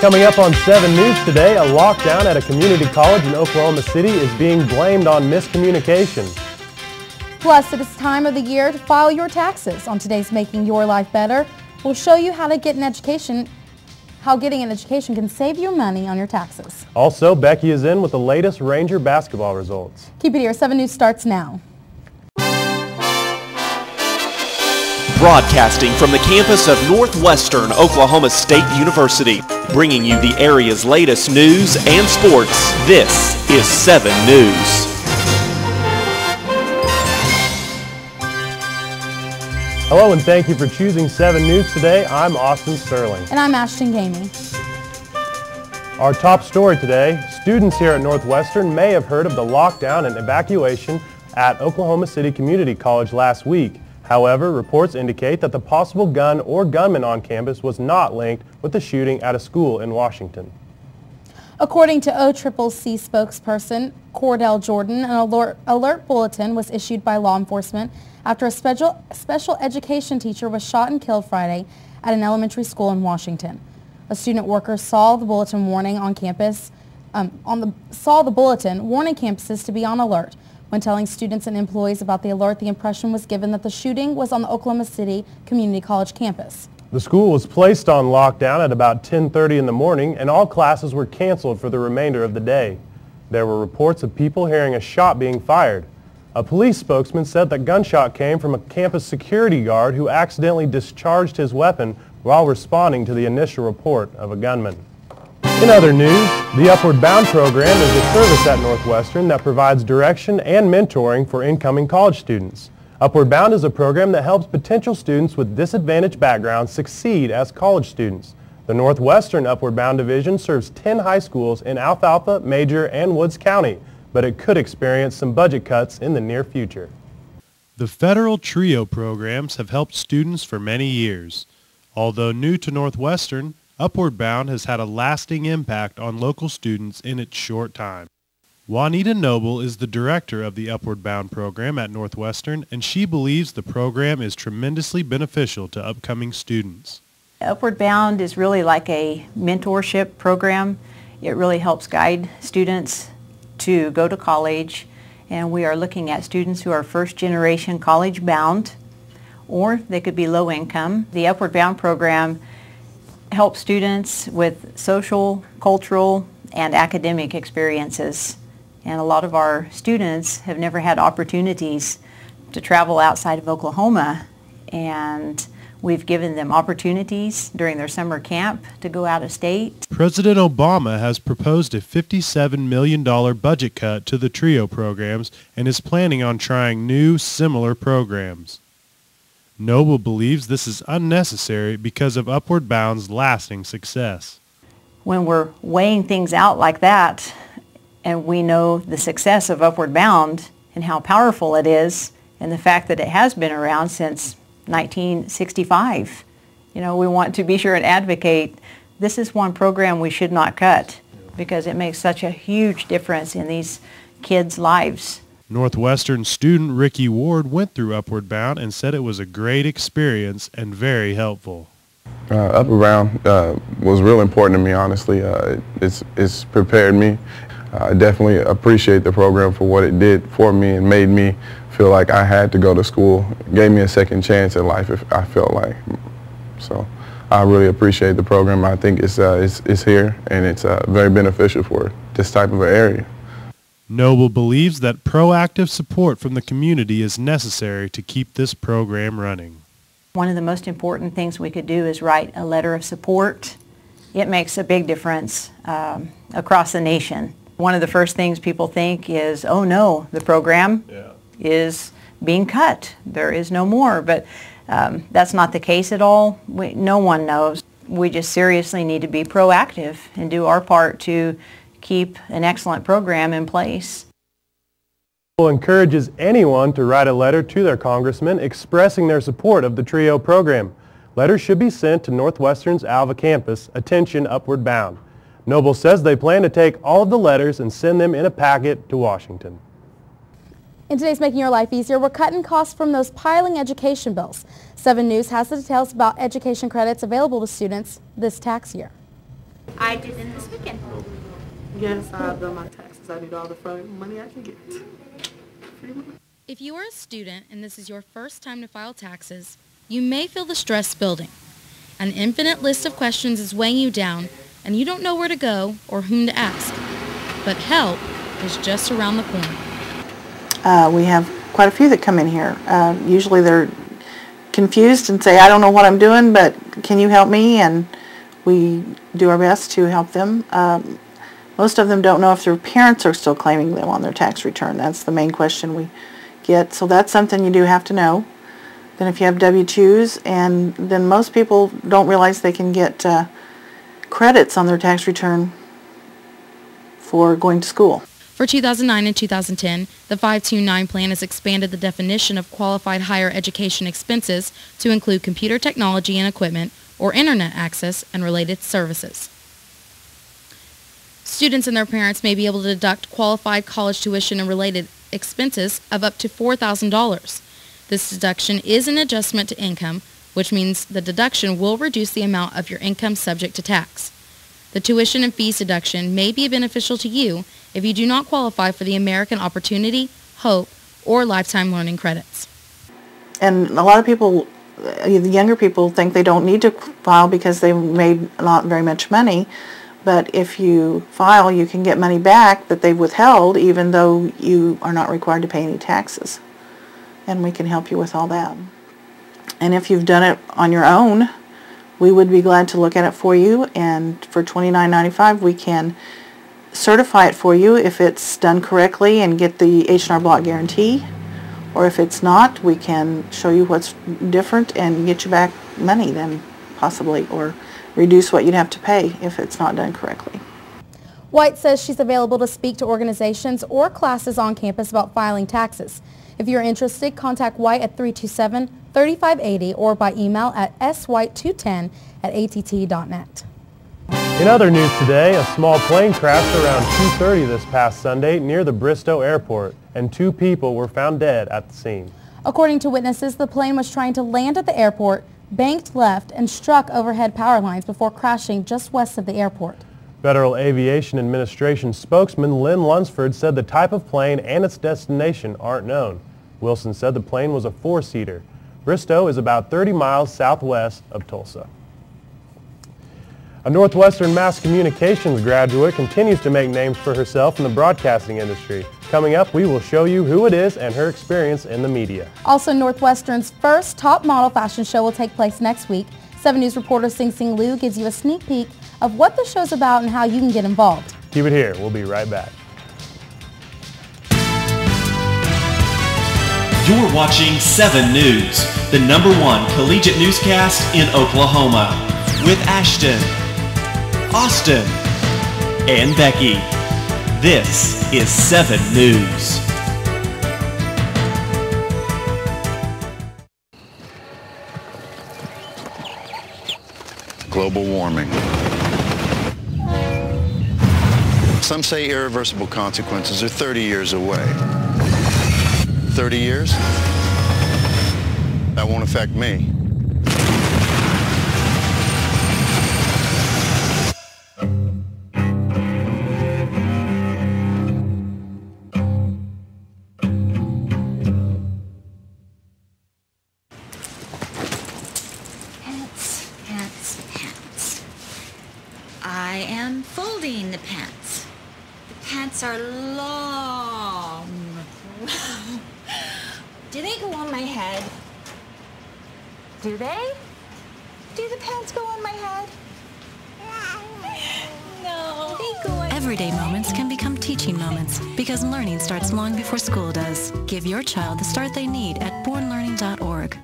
Coming up on 7 News today, a lockdown at a community college in Oklahoma City is being blamed on miscommunication. Plus, it is time of the year to file your taxes. On today's Making Your Life Better, we'll show you how getting an education can save you money on your taxes. Also, Becky is in with the latest Ranger basketball results. Keep it here. 7 News starts now. Broadcasting from the campus of Northwestern Oklahoma State University, bringing you the area's latest news and sports. This is 7 News. Hello and thank you for choosing 7 News today. I'm Austin Sterling. And I'm Ashton Gamey. Our top story today, students here at Northwestern may have heard of the lockdown and evacuation at Oklahoma City Community College last week. However, reports indicate that the possible gun or gunman on campus was not linked with the shooting at a school in Washington. According to OCCC spokesperson Cordell Jordan, an alert bulletin was issued by law enforcement after a special education teacher was shot and killed Friday at an elementary school in Washington. A student worker saw the bulletin warning on campus, saw the bulletin warning campuses to be on alert. When telling students and employees about the alert, the impression was given that the shooting was on the Oklahoma City Community College campus. The school was placed on lockdown at about 10:30 in the morning, and all classes were canceled for the remainder of the day. There were reports of people hearing a shot being fired. A police spokesman said that gunshot came from a campus security guard who accidentally discharged his weapon while responding to the initial report of a gunman. In other news, the Upward Bound program is a service at Northwestern that provides direction and mentoring for incoming college students. Upward Bound is a program that helps potential students with disadvantaged backgrounds succeed as college students. The Northwestern Upward Bound division serves 10 high schools in Alfalfa, Major, and Woods County, but it could experience some budget cuts in the near future. The federal TRIO programs have helped students for many years. Although new to Northwestern, Upward Bound has had a lasting impact on local students in its short time. Juanita Noble is the director of the Upward Bound program at Northwestern, and she believes the program is tremendously beneficial to upcoming students. Upward Bound is really like a mentorship program. It really helps guide students to go to college, and we are looking at students who are first-generation college bound, or they could be low income. The Upward Bound program help students with social, cultural, and academic experiences. And a lot of our students have never had opportunities to travel outside of Oklahoma, and we've given them opportunities during their summer camp to go out of state. President Obama has proposed a $57 million budget cut to the TRIO programs and is planning on trying new, similar programs. Noble believes this is unnecessary because of Upward Bound's lasting success. When we're weighing things out like that, and we know the success of Upward Bound and how powerful it is, and the fact that it has been around since 1965, we want to be sure and advocate this is one program we should not cut because it makes such a huge difference in these kids' lives. Northwestern student Ricky Ward went through Upward Bound and said it was a great experience and very helpful. Upward Bound was real important to me, honestly. It's prepared me. I definitely appreciate the program for what it did for me and made me feel like I had to go to school. It gave me a second chance in life, if I felt like. So I really appreciate the program. I think it's here, and it's very beneficial for this type of an area. Noble believes that proactive support from the community is necessary to keep this program running. One of the most important things we could do is write a letter of support. It makes a big difference across the nation. One of the first things people think is, oh no, the program is being cut. There is no more. But that's not the case at all. No one knows. We just seriously need to be proactive and do our part to keep an excellent program in place. Encourages anyone to write a letter to their congressman expressing their support of the TRIO program. Letters should be sent to Northwestern's Alva campus, attention Upward Bound. Noble says they plan to take all of the letters and send them in a packet to Washington. In today's Making Your Life Easier, we're cutting costs from those piling education bills. 7 News has the details about education credits available to students this tax year. I did them this weekend. Yes, I've done my taxes. I need all the money I can get. If you are a student and this is your first time to file taxes, you may feel the stress building. An infinite list of questions is weighing you down, and you don't know where to go or whom to ask. But help is just around the corner. We have quite a few that come in here. Usually they're confused and say, I don't know what I'm doing, but can you help me? And we do our best to help them. Most of them don't know if their parents are still claiming them on their tax return. That's the main question we get. So that's something you do have to know. Then if you have W-2s, and then most people don't realize they can get credits on their tax return for going to school. For 2009 and 2010, the 529 plan has expanded the definition of qualified higher education expenses to include computer technology and equipment or internet access and related services. Students and their parents may be able to deduct qualified college tuition and related expenses of up to $4,000. This deduction is an adjustment to income, which means the deduction will reduce the amount of your income subject to tax. The tuition and fees deduction may be beneficial to you if you do not qualify for the American Opportunity, Hope, or Lifetime Learning credits. And a lot of people, the younger people, think they don't need to file because they made not very much money. But if you file, you can get money back that they've withheld, even though you are not required to pay any taxes. And we can help you with all that. And if you've done it on your own, we would be glad to look at it for you. And for $29.95, we can certify it for you if it's done correctly and get the H&R Block guarantee. Or if it's not, we can show you what's different and get you back money then, possibly, or reduce what you'd have to pay if it's not done correctly. White says she's available to speak to organizations or classes on campus about filing taxes. If you're interested, contact White at 327-3580 or by email at swhite210@att.net. In other news today, a small plane crashed around 2:30 this past Sunday near the Bristow Airport, and 2 people were found dead at the scene. According to witnesses, the plane was trying to land at the airport, banked left, and struck overhead power lines before crashing just west of the airport. Federal Aviation Administration spokesman Lynn Lunsford said the type of plane and its destination aren't known. Wilson said the plane was a 4-seater. Bristow is about 30 miles southwest of Tulsa. A Northwestern Mass Communications graduate continues to make names for herself in the broadcasting industry. Coming up, we will show you who it is and her experience in the media. Also, Northwestern's first top model fashion show will take place next week. 7 News reporter Sing Sing Liu gives you a sneak peek of what the show's about and how you can get involved. Keep it here. We'll be right back. You're watching 7 News, the #1 collegiate newscast in Oklahoma, with Ashton, Austin, and Becky. This is 7 News. Global warming. Some say irreversible consequences are 30 years away. 30 years? That won't affect me. I am folding the pants. The pants are long. Do they go on my head? Do they? Do the pants go on my head? No. They go on. Everyday moments can become teaching moments because learning starts long before school does. Give your child the start they need at bornlearning.org.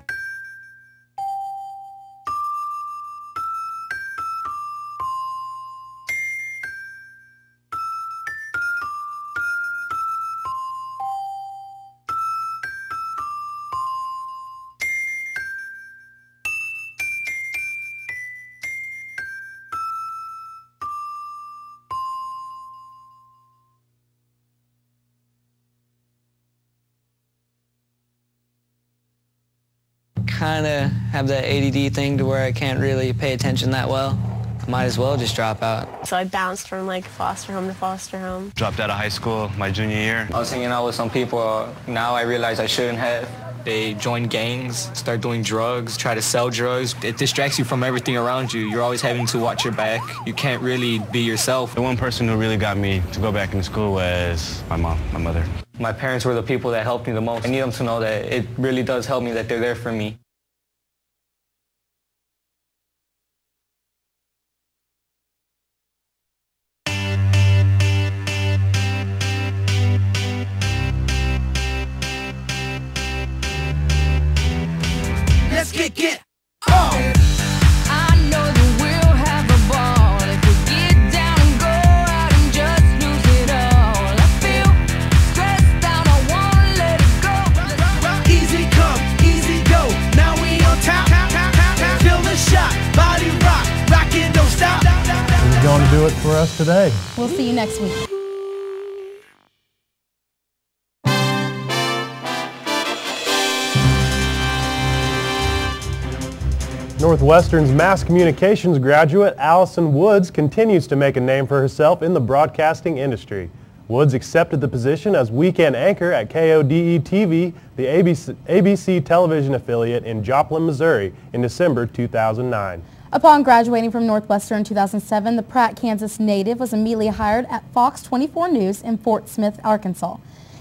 Kind of have that ADD thing to where I can't really pay attention that well. might as well just drop out. So I bounced from like foster home to foster home. Dropped out of high school my junior year. I was hanging out with some people. Now I realize I shouldn't have. They join gangs, start doing drugs, try to sell drugs. It distracts you from everything around you. You're always having to watch your back. You can't really be yourself. The one person who really got me to go back into school was my mom, my mother. My parents were the people that helped me the most. I need them to know that it really does help me, that they're there for me. Let's get on. I know that we'll have a ball if we get down and go out and just lose it all. I feel stressed out, I wanna let it go. Easy come, easy go. Now we on top. Feel the shot, body rock, rockin', don't stop. We're going to do it for us today. We'll see you next week. Northwestern's mass communications graduate Allison Woods continues to make a name for herself in the broadcasting industry. Woods accepted the position as weekend anchor at KODE-TV, the ABC television affiliate in Joplin, Missouri, in December 2009. Upon graduating from Northwestern in 2007, the Pratt, Kansas native was immediately hired at Fox 24 News in Fort Smith, Arkansas.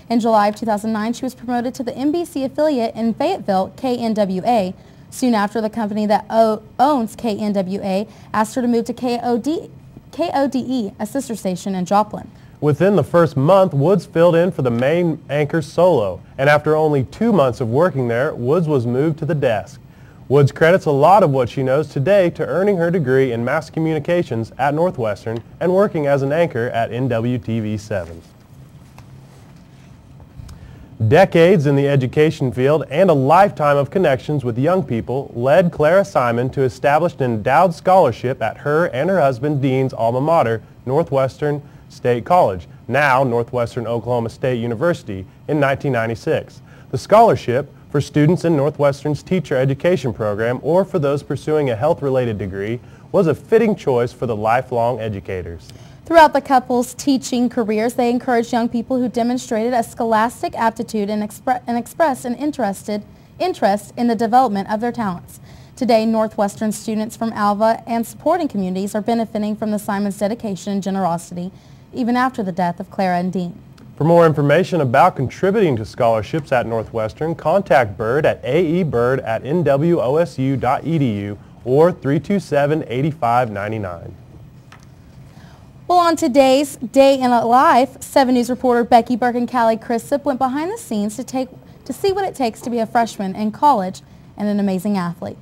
In July of 2009, she was promoted to the NBC affiliate in Fayetteville, KNWA. Soon after, the company that owns KNWA asked her to move to KODE, a sister station in Joplin. Within the first month, Woods filled in for the main anchor solo, and after only 2 months of working there, Woods was moved to the desk. Woods credits a lot of what she knows today to earning her degree in mass communications at Northwestern and working as an anchor at NWTV7. Decades in the education field and a lifetime of connections with young people led Clara Simon to establish an endowed scholarship at her and her husband Dean's alma mater, Northwestern State College, now Northwestern Oklahoma State University, in 1996. The scholarship, for students in Northwestern's teacher education program or for those pursuing a health-related degree, was a fitting choice for the lifelong educators. Throughout the couple's teaching careers, they encouraged young people who demonstrated a scholastic aptitude and expressed an interest in the development of their talents. Today, Northwestern students from Alva and supporting communities are benefiting from the Simons' dedication and generosity, even after the death of Clara and Dean. For more information about contributing to scholarships at Northwestern, contact Bird at aebird@nwosu.edu or 327-8599. Well, on today's Day in a Life, 7 News reporter Becky Burke and Callie Chrissip went behind the scenes to see what it takes to be a freshman in college and an amazing athlete.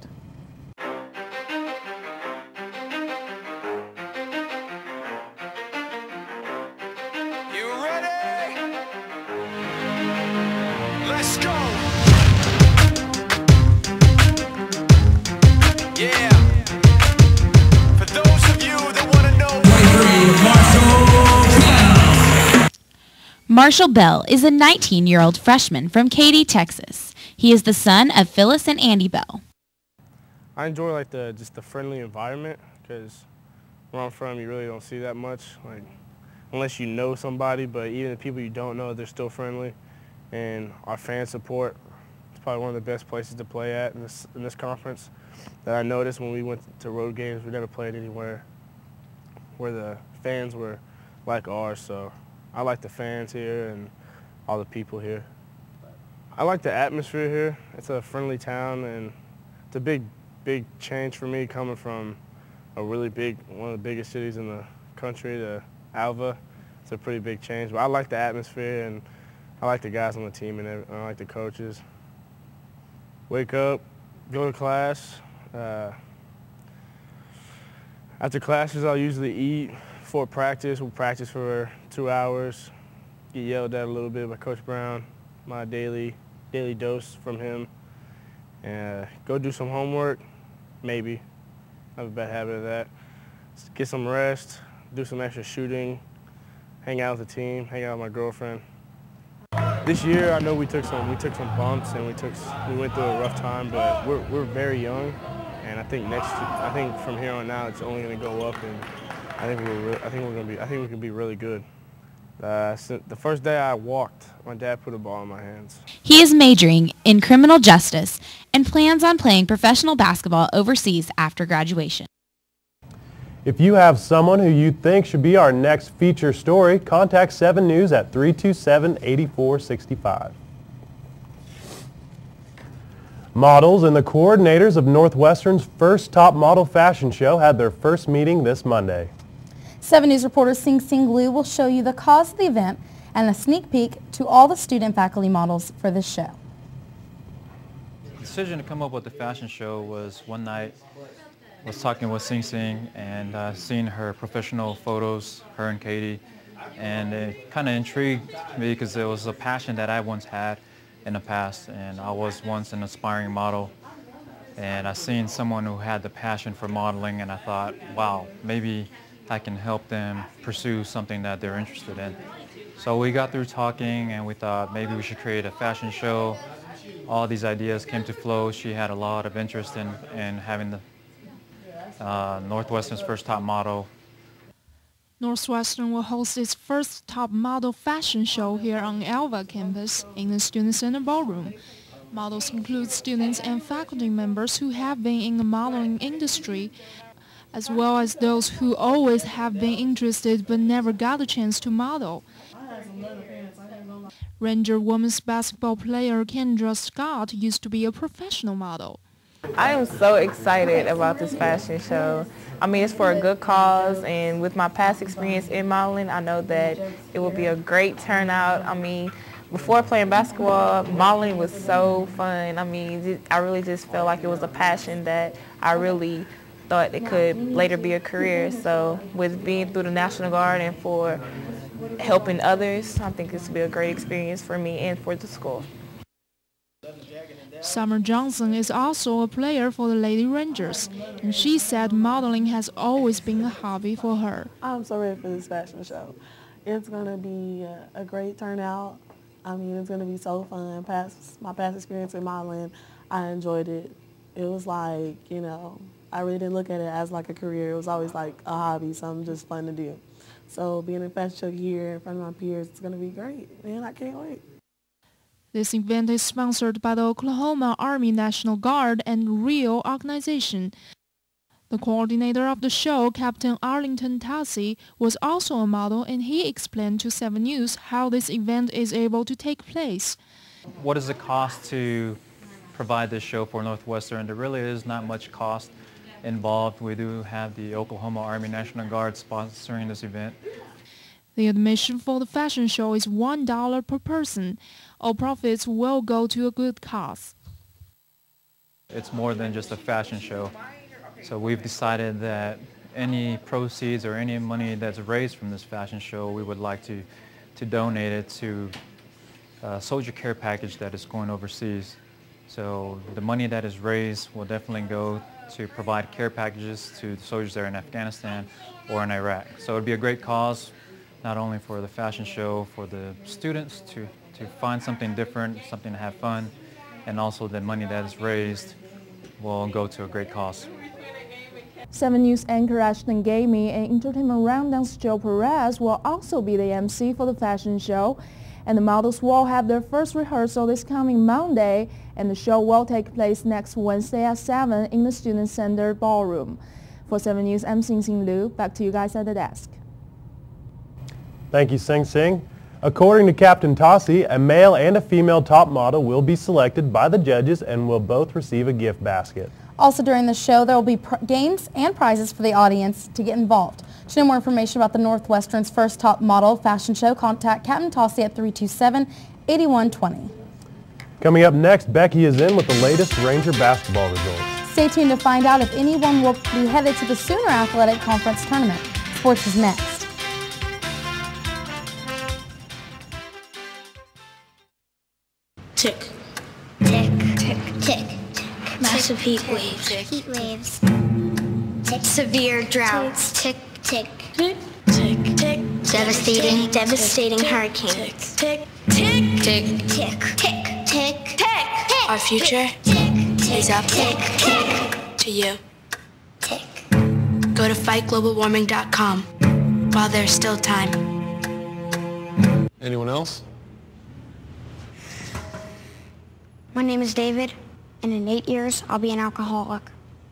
You ready? Let's go. Yeah. For those of you that want to know. Marshall Bell is a 19-year-old freshman from Katy, Texas. He is the son of Phyllis and Andy Bell. I enjoy just the friendly environment because where I'm from you really don't see that much, unless you know somebody, but even the people you don't know, they're still friendly. And our fan support is probably one of the best places to play at in this conference. That I noticed when we went to road games, we never played anywhere where the fans were like ours, so I like the fans here and all the people here. I like the atmosphere here. It's a friendly town, and it's a big change for me coming from one of the biggest cities in the country to Alva. It's a pretty big change, but I like the atmosphere, and I like the guys on the team, and I like the coaches. Wake up, go to class. After classes, I'll usually eat. Before practice, we'll practice for 2 hours, get yelled at a little bit by Coach Brown, my daily dose from him, and go do some homework, maybe. I have a bad habit of that. Get some rest, do some extra shooting, hang out with the team, hang out with my girlfriend. This year, I know we took some bumps and we went through a rough time, but we're very young, And I think from here on out, it's only going to go up, and I think we can be really good. The first day I walked, my dad put a ball in my hands. He is majoring in criminal justice and plans on playing professional basketball overseas after graduation. If you have someone who you think should be our next feature story, contact 7 News at 327-8465. Models and the coordinators of Northwestern's first top model fashion show had their first meeting this Monday. 7 News reporter Sing Sing Liu will show you the cause of the event and a sneak peek to all the student faculty models for this show. The decision to come up with the fashion show was one night I was talking with Sing Sing and seeing her professional photos, her and Katie, and it kind of intrigued me because it was a passion that I once had in the past, and I was once an aspiring model, and I seen someone who had the passion for modeling, and I thought, wow, maybe I can help them pursue something that they're interested in. So we got through talking and we thought maybe we should create a fashion show. All these ideas came to flow. She had a lot of interest in having the Northwestern's first top model. Northwestern will host its first top model fashion show here on Alva campus in the Student Center Ballroom. Models include students and faculty members who have been in the modeling industry, as well as those who always have been interested but never got a chance to model. Ranger women's basketball player Kendra Scott used to be a professional model. I am so excited about this fashion show. I mean, it's for a good cause, and with my past experience in modeling, I know that it will be a great turnout. I mean, before playing basketball, modeling was so fun. I mean, I really just felt like it was a passion that I really thought it could later be a career. So with being through the National Guard and for helping others, I think this will be a great experience for me and for the school. Summer Johnson is also a player for the Lady Rangers, and she said modeling has always been a hobby for her. I'm so ready for this fashion show. It's going to be a great turnout. I mean, it's going to be so fun. My past experience in modeling, I enjoyed it. It was like, you know, I really didn't look at it as like a career. It was always like a hobby, something just fun to do. So being in a fashion show here in front of my peers, it's going to be great, and I can't wait. This event is sponsored by the Oklahoma Army National Guard and REAL organization. The coordinator of the show, Captain Arlington Tassi, was also a model, and he explained to 7 News how this event is able to take place. What is the cost to provide this show for Northwestern? There really is not much cost involved. We do have the Oklahoma Army National Guard sponsoring this event. The admission for the fashion show is $1 per person. All profits will go to a good cause. It's more than just a fashion show. So we've decided that any proceeds or any money that's raised from this fashion show, we would like to donate it to a soldier care package that is going overseas. So the money that is raised will definitely go to provide care packages to the soldiers there in Afghanistan or in Iraq. So it would be a great cause, not only for the fashion show, for the students to find something different, something to have fun, and also the money that is raised will go to a great cause. 7 News anchor Ashton Gamey and Entertainment Rundown's Joe Perez will also be the MC for the fashion show, and the models will have their first rehearsal this coming Monday, and the show will take place next Wednesday at 7 in the Student Center Ballroom. For 7 News, I'm Sing Sing Liu. Back to you guys at the desk. Thank you, Sing Sing. According to Captain Tossi, a male and a female top model will be selected by the judges and will both receive a gift basket. Also during the show, there will be games and prizes for the audience to get involved. To know more information about the Northwestern's first top model fashion show, contact Captain Tossi at 327-8120. Coming up next, Becky is in with the latest Ranger basketball results. Stay tuned to find out if anyone will be headed to the Sooner Athletic Conference Tournament. Sports is next. Tick. Tick. Tick. Tick. Massive heat waves. Heat waves. Tick. Severe droughts. Tick. Tick. Tick. Tick. Tick. Devastating hurricanes. Tick. Tick. Tick. Tick. Tick. Tick. Tick. Our future is up to to you. Tick. Go to fightglobalwarming.com while there's still time. Anyone else? My name is David, and in 8 years, I'll be an alcoholic.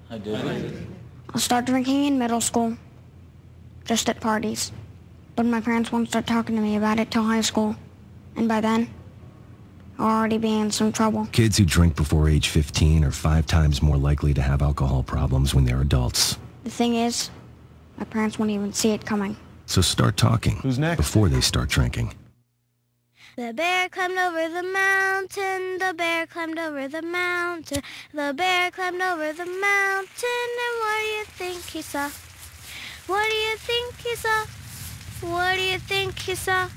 Hi, David. I'll start drinking in middle school, just at parties. But my parents won't start talking to me about it till high school. And by then, I'll already be in some trouble. Kids who drink before age 15 are 5 times more likely to have alcohol problems when they're adults. The thing is, my parents won't even see it coming. So start talking. Who's next? Before they start drinking. The bear climbed over the mountain, the bear climbed over the mountain, the bear climbed over the mountain, and what do you think he saw? What do you think he saw? What do you think he saw?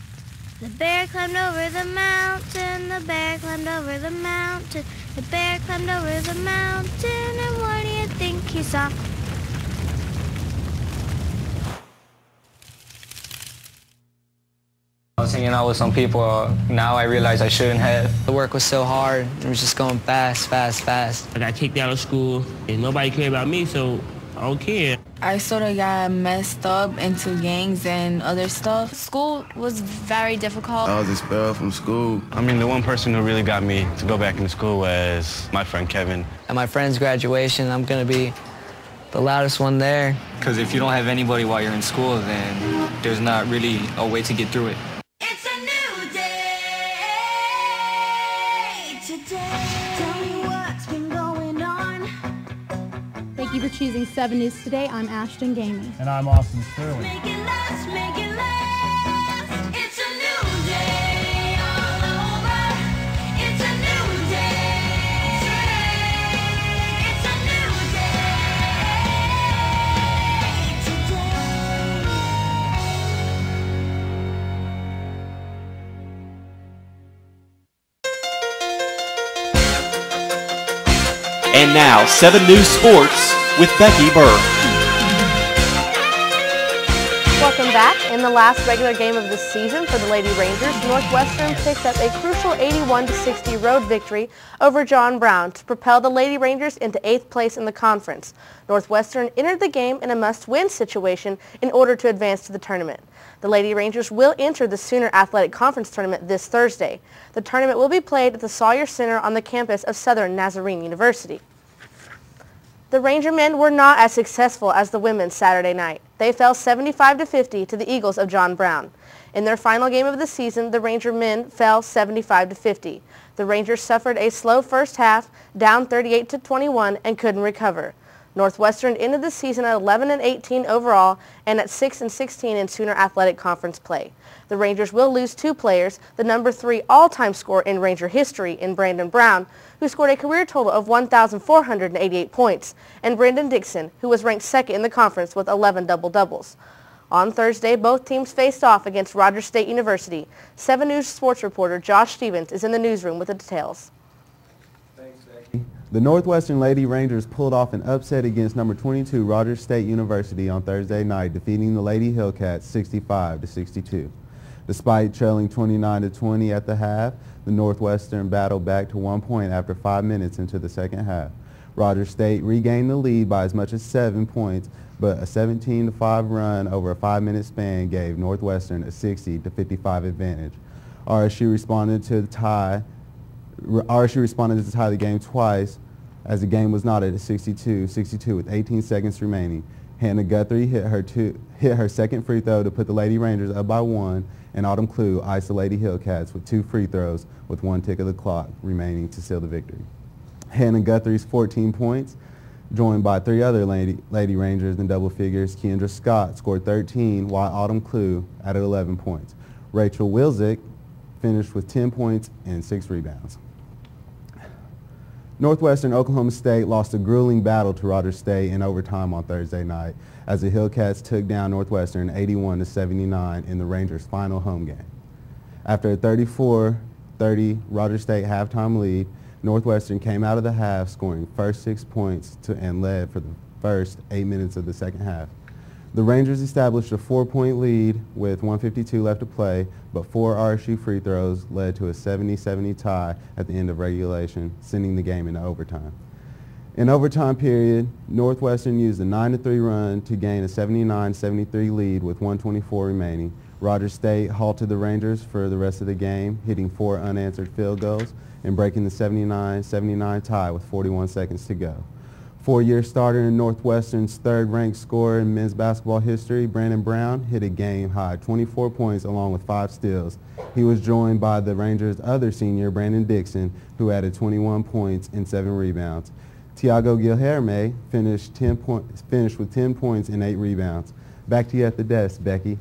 The bear climbed over the mountain, the bear climbed over the mountain, the bear climbed over the mountain, and what do you think he saw? I was hanging out with some people. Now I realize I shouldn't have. The work was so hard. It was just going fast. I got kicked out of school, and nobody cared about me, so I don't care. I sort of got messed up into gangs and other stuff. School was very difficult. I was expelled from school. I mean, the one person who really got me to go back into school was my friend Kevin. At my friend's graduation, I'm going to be the loudest one there. Because if you don't have anybody while you're in school, then there's not really a way to get through it. Thank you for choosing 7 News Today. I'm Ashton Gamey. And I'm Austin Sterling. Make it last, make it last. It's a new day all over. It's a new day. It's a new day. And now, 7 News Sports with Becky Burke. Welcome back. In the last regular game of the season for the Lady Rangers, Northwestern picked up a crucial 81-60 road victory over John Brown to propel the Lady Rangers into 8th place in the conference. Northwestern entered the game in a must-win situation in order to advance to the tournament. The Lady Rangers will enter the Sooner Athletic Conference Tournament this Thursday. The tournament will be played at the Sawyer Center on the campus of Southern Nazarene University. The Ranger men were not as successful as the women Saturday night. They fell 75-50 to the Eagles of John Brown. In their final game of the season, the Ranger men fell 75-50. The Rangers suffered a slow first half, down 38-21, and couldn't recover. Northwestern ended the season at 11-18 overall and at 6-16 in Sooner Athletic Conference play. The Rangers will lose 2 players, the number 3 all-time scorer in Ranger history in Brandon Brown, who scored a career total of 1,488 points, and Brandon Dixon, who was ranked second in the conference with 11 double-doubles. On Thursday, both teams faced off against Rogers State University. 7 News sports reporter Josh Stevens is in the newsroom with the details. The Northwestern Lady Rangers pulled off an upset against number 22 Rogers State University on Thursday night, defeating the Lady Hillcats 65-62. Despite trailing 29-20 at the half, the Northwestern battled back to 1 point after 5 minutes into the second half. Rogers State regained the lead by as much as 7 points, but a 17-5 run over a 5-minute span gave Northwestern a 60-55 advantage. RSU responded to tie the game twice as the game was knotted at 62-62 with 18 seconds remaining. Hannah Guthrie hit her second free throw to put the Lady Rangers up by 1, and Autumn Clue iced the Lady Hillcats with 2 free throws with 1 tick of the clock remaining to seal the victory. Hannah Guthrie's 14 points, joined by 3 other Lady Rangers in double figures. Kendra Scott scored 13, while Autumn Clue added 11 points. Rachel Wilczek finished with 10 points and 6 rebounds. Northwestern Oklahoma State lost a grueling battle to Rogers State in overtime on Thursday night as the Hillcats took down Northwestern 81-79 in the Rangers' final home game. After a 34-30 Rogers State halftime lead, Northwestern came out of the half scoring first 6 points and led for the first 8 minutes of the second half. The Rangers established a 4-point lead with 1:52 left to play, but 4 RSU free throws led to a 70-70 tie at the end of regulation, sending the game into overtime. In overtime period, Northwestern used a 9-3 run to gain a 79-73 lead with 1:24 remaining. Rogers State halted the Rangers for the rest of the game, hitting 4 unanswered field goals and breaking the 79-79 tie with 41 seconds to go. Four-year starter in Northwestern's third-ranked scorer in men's basketball history, Brandon Brown, hit a game-high 24 points along with 5 steals. He was joined by the Rangers' other senior, Brandon Dixon, who added 21 points and 7 rebounds. Tiago Guilherme finished with 10 points and 8 rebounds. Back to you at the desk, Becky.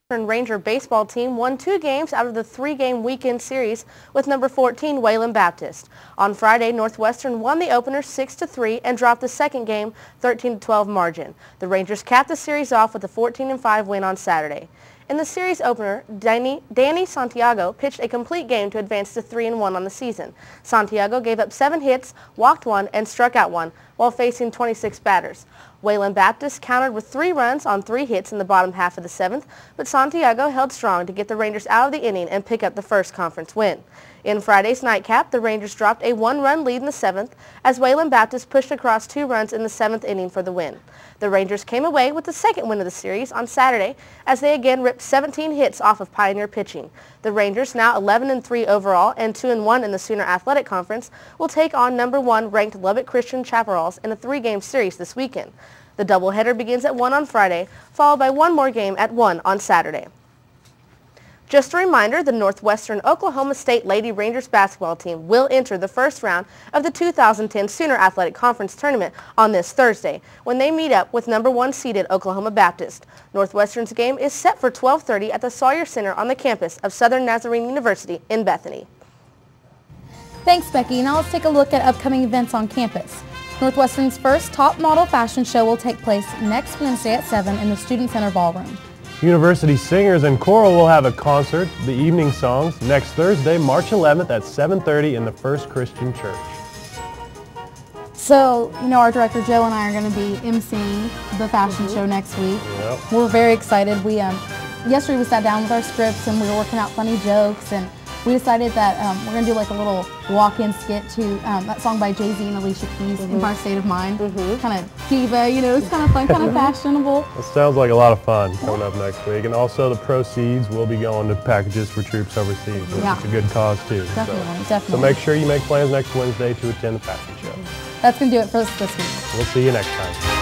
Ranger baseball team won 2 games out of the 3-game weekend series with number 14 Wayland Baptist. On Friday, Northwestern won the opener 6-3 and dropped the second game 13-12 margin. The Rangers capped the series off with a 14-5 win on Saturday. In the series opener, Danny Santiago pitched a complete game to advance to 3-1 on the season. Santiago gave up 7 hits, walked 1, and struck out 1 while facing 26 batters. Wayland Baptist countered with 3 runs on 3 hits in the bottom half of the 7th, but Santiago held strong to get the Rangers out of the inning and pick up the first conference win. In Friday's nightcap, the Rangers dropped a 1-run lead in the 7th as Wayland Baptist pushed across 2 runs in the 7th inning for the win. The Rangers came away with the second win of the series on Saturday as they again ripped 17 hits off of Pioneer pitching. The Rangers, now 11-3 overall and 2-1 in the Sooner Athletic Conference, will take on number 1 ranked Lubbock Christian Chaparrals in a 3-game series this weekend. The doubleheader begins at 1 on Friday, followed by 1 more game at 1 on Saturday. Just a reminder, the Northwestern Oklahoma State Lady Rangers basketball team will enter the first round of the 2010 Sooner Athletic Conference Tournament on this Thursday when they meet up with number 1 seeded Oklahoma Baptist. Northwestern's game is set for 12:30 at the Sawyer Center on the campus of Southern Nazarene University in Bethany. Thanks, Becky. Now let's take a look at upcoming events on campus. Northwestern's first top model fashion show will take place next Wednesday at 7 in the Student Center Ballroom. University singers and choral will have a concert, the evening songs, next Thursday, March 11th at 7:30 in the First Christian Church. So, our director Joe and I are going to be emceeing the fashion show next week. Yep. We're very excited. Yesterday we sat down with our scripts and we were working out funny jokes, and we decided that we're going to do like a little walk-in skit to that song by Jay-Z and Alicia Keys, Empire State of Mind. Kind of diva, it's kind of fun, kind of fashionable. That sounds like a lot of fun coming up next week. And also the proceeds will be going to packages for troops overseas, which is a good cause too. Definitely. So make sure you make plans next Wednesday to attend the fashion show. That's going to do it for us this week. We'll see you next time.